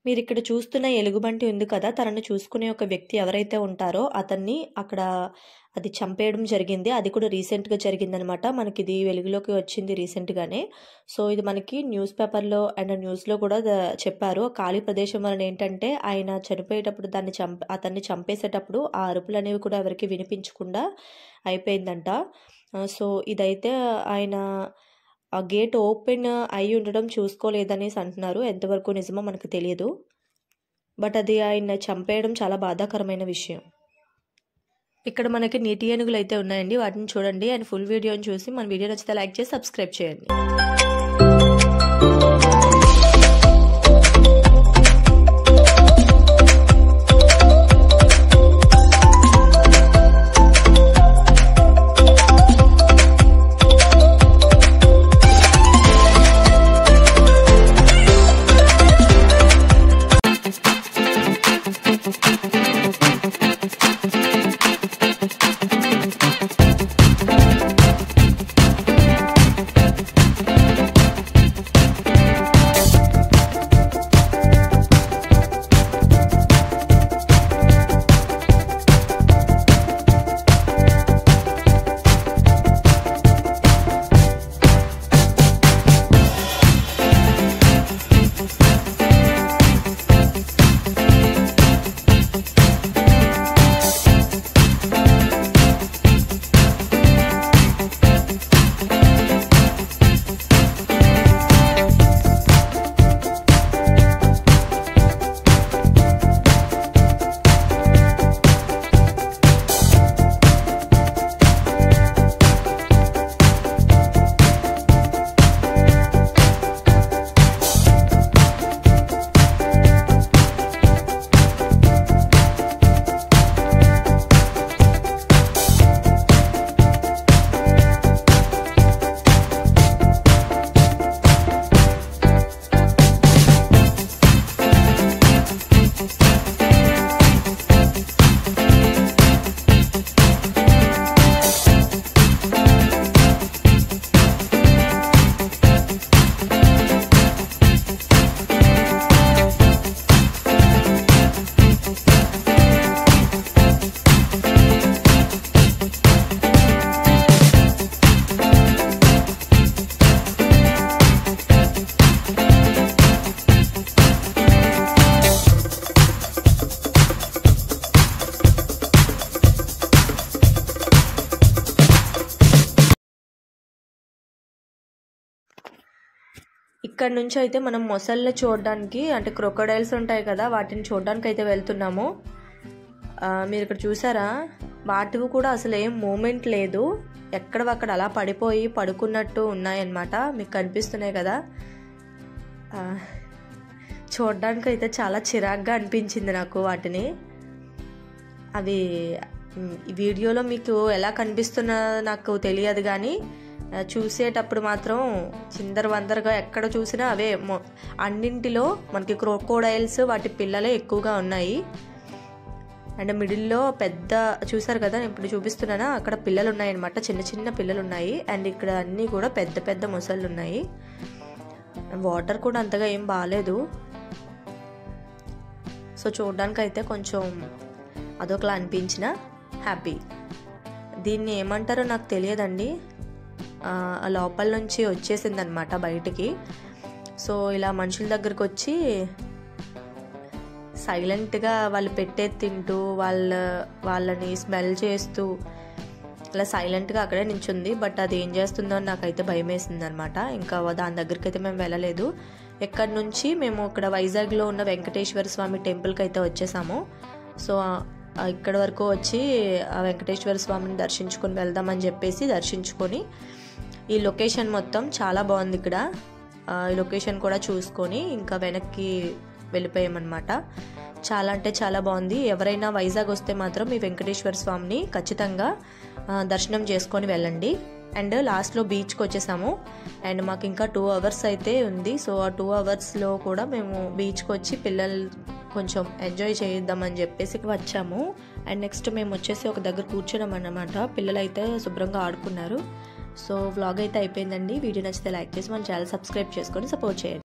మీరిక్కడ చూస్తున్న ఎలుగుబంటి ఉంది కదా! తనని చూసుకునే ఒక వ్యక్తి ఎవరైతే ఉంటారో అతన్ని అక్కడ అది చంపేయడం జరిగింది. అది కూడా రీసెంట్‌గా జరిగిందనమాట. మనకిది వెలుగులోకి వచ్చింది రీసెంట్‌గానే. సో, ఇది మనకి న్యూస్ పేపర్‌లో అండ్ న్యూస్‌లో కూడా చెప్పారు. ఖాళీ ప్రదేశం వలన ఏంటంటే ఆయన చనిపోయేటప్పుడు అతన్ని చంపేసేటప్పుడు ఆ అరుపులనేవి కూడా ఎవరికీ వినిపించకుండా అయిపోయిందంట. సో, ఇదైతే ఆయన ఆ గేట్ ఓపెన్ అయ్యి ఉండడం చూసుకోలేదనేసి అంటున్నారు. ఎంతవరకు నిజమో మనకు తెలియదు. బట్ అది ఆయన చంపేయడం చాలా బాధాకరమైన విషయం. ఇక్కడ మనకి నీటి ఏనుగులు అయితే ఉన్నాయండి. వాటిని చూడండి అండ్ ఫుల్ వీడియోని చూసి మన వీడియో నచ్చితే లైక్ చేసి సబ్స్క్రైబ్ చేయండి. ఇక్కడ నుంచి అయితే మనం మొసళ్ళని చూడడానికి అంటే క్రొకోడైల్స్ ఉంటాయి కదా, వాటిని చూడడానికి అయితే వెళ్తున్నాము. మీరు ఇక్కడ చూసారా, వాటివి కూడా అసలు ఏం మూమెంట్ లేదు, ఎక్కడవక్కడ అలా పడిపోయి పడుకున్నట్టు ఉన్నాయన్నమాట. మీకు కనిపిస్తున్నాయి కదా. చూడడానికి అయితే చాలా చిరాగ్గా అనిపించింది నాకు వాటిని. అవి వీడియోలో మీకు ఎలా కనిపిస్తున్నా నాకు తెలియదు, కానీ చూసేటప్పుడు మాత్రం చిందరవందరగా ఎక్కడ చూసినా అవే. అన్నింటిలో మనకి క్రోకోడైల్స్ వాటి పిల్లలే ఎక్కువగా ఉన్నాయి. అండ్ మిడిల్లో పెద్ద చూసారు కదా, ఇప్పుడు చూపిస్తున్నానా, అక్కడ పిల్లలు ఉన్నాయన్నమాట, చిన్న చిన్న పిల్లలు ఉన్నాయి. అండ్ ఇక్కడ అన్నీ కూడా పెద్ద పెద్ద మొసళ్ళు ఉన్నాయి. వాటర్ కూడా అంతగా ఏం బాగాలేదు. సో చూడడానికి అయితే కొంచెం అదొకలా అనిపించిన హ్యాపీ. దీన్ని ఏమంటారో నాకు తెలియదండి. లోపల నుంచి వచ్చేసింది అనమాట బయటికి. సో ఇలా మనుషుల దగ్గరకు వచ్చి సైలెంట్గా వాళ్ళు పెట్టేది తింటూ వాళ్ళని స్మెల్ చేస్తూ అలా సైలెంట్గా అక్కడే నించుంది. బట్ అది ఏం చేస్తుందో అని నాకైతే భయం వేసింది అనమాట. ఇంకా దాని దగ్గరికి అయితే మేము వెళ్ళలేదు. ఎక్కడి నుంచి మేము ఇక్కడ వైజాగ్లో ఉన్న వెంకటేశ్వర స్వామి టెంపుల్కి అయితే వచ్చేసాము. సో ఇక్కడ వరకు వచ్చి ఆ వెంకటేశ్వర స్వామిని దర్శించుకొని వెళ్దామని చెప్పేసి దర్శించుకొని ఈ లొకేషన్ మొత్తం చాలా బాగుంది. ఇక్కడ ఈ లొకేషన్ కూడా చూసుకొని ఇంకా వెనక్కి వెళ్ళిపోయామన్నమాట. చాలా అంటే చాలా బాగుంది. ఎవరైనా వైజాగ్ వస్తే మాత్రం ఈ వెంకటేశ్వర స్వామిని ఖచ్చితంగా దర్శనం చేసుకొని వెళ్ళండి. అండ్ లాస్ట్లో బీచ్కి వచ్చేసాము. అండ్ మాకు ఇంకా 2 hours అయితే ఉంది. సో ఆ 2 hoursలో కూడా మేము బీచ్కి వచ్చి పిల్లలు కొంచెం ఎంజాయ్ చేద్దామని చెప్పేసి వచ్చాము. అండ్ నెక్స్ట్ మేము వచ్చేసి ఒక దగ్గర కూర్చున్నాం అన్నమాట. పిల్లలు అయితే శుభ్రంగా ఆడుకున్నారు. సో వ్లాగ్ అయితే అయిపోయిందండి. వీడియో నచ్చితే లైక్ చేసి మన ఛానల్ సబ్స్క్రైబ్ చేసుకొని సపోర్ట్ చేయండి.